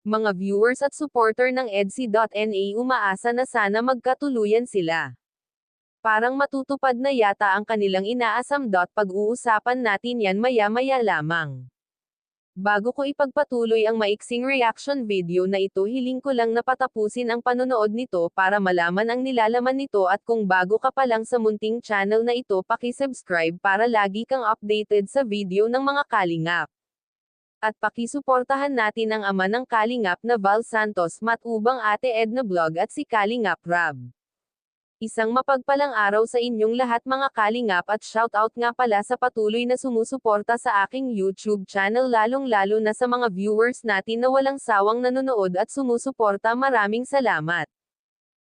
Mga viewers at supporter ng EDSI.NA umaasa na sana magkatuluyan sila. Parang matutupad na yata ang kanilang inaasam. Pag-uusapan natin yan maya-maya lamang. Bago ko ipagpatuloy ang maiksing reaction video na ito, hiling ko lang na patapusin ang panonood nito para malaman ang nilalaman nito, at kung bago ka pa lang sa munting channel na ito, paki-subscribe para lagi kang updated sa video ng mga kalingap. At pakisuportahan natin ang ama ng kalingap na Val Santos, Matubang Ate Edna Vlog at si Kalingap Rab. Isang mapagpalang araw sa inyong lahat mga kalingap, at shoutout nga pala sa patuloy na sumusuporta sa aking YouTube channel, lalong-lalo na sa mga viewers natin na walang sawang nanonood at sumusuporta. Maraming salamat.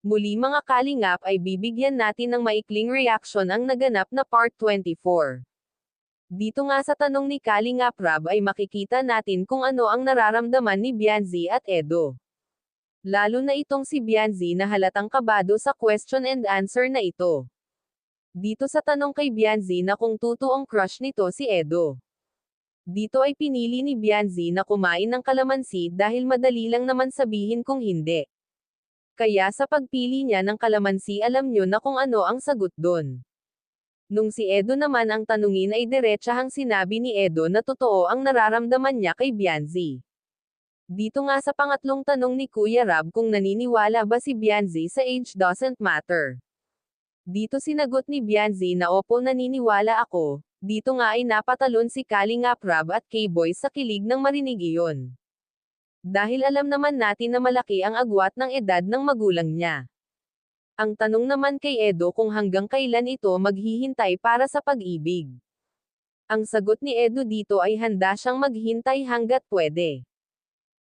Muli mga kalingap, ay bibigyan natin ng maikling reaction ang naganap na Part 24. Dito nga sa tanong ni Kalingap Rab ay makikita natin kung ano ang nararamdaman ni Bianzi at Edo. Lalo na itong si Bianzi na halatang kabado sa question and answer na ito. Dito sa tanong kay Bianzi na kung totoong crush nito si Edo. Dito ay pinili ni Bianzi na kumain ng kalamansi dahil madali lang naman sabihin kung hindi. Kaya sa pagpili niya ng kalamansi, alam nyo na kung ano ang sagot doon. Nung si Edo naman ang tanungin ay diretsahang sinabi ni Edo na totoo ang nararamdaman niya kay Bianzi. Dito nga sa pangatlong tanong ni Kuya Rab kung naniniwala ba si Bianzi sa age doesn't matter. Dito sinagot ni Bianzi na opo, naniniwala ako. Dito nga ay napatalon si Kalingap Rab at K-Boy sa kilig nang marinig iyon. Dahil alam naman natin na malaki ang agwat ng edad ng magulang niya. Ang tanong naman kay Edo kung hanggang kailan ito maghihintay para sa pag-ibig. Ang sagot ni Edo dito ay handa siyang maghintay hanggat pwede.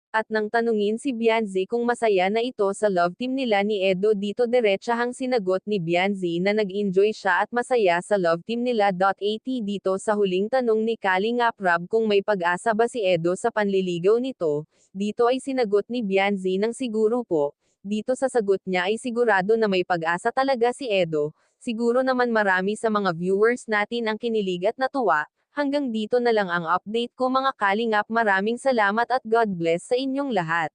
At nang tanungin si Bianzi kung masaya na ito sa love team nila ni Edo, dito diretsahang sinagot ni Bianzi na nag-enjoy siya at masaya sa love team nila. At dito sa huling tanong ni Kalingap Rab kung may pag-asa ba si Edo sa panliligaw nito, dito ay sinagot ni Bianzi ng siguro po. Dito sa sagot niya ay sigurado na may pag-asa talaga si Edo. Siguro naman marami sa mga viewers natin ang kinilig at natuwa. Hanggang dito na lang ang update ko mga kalingap. Maraming salamat at God bless sa inyong lahat.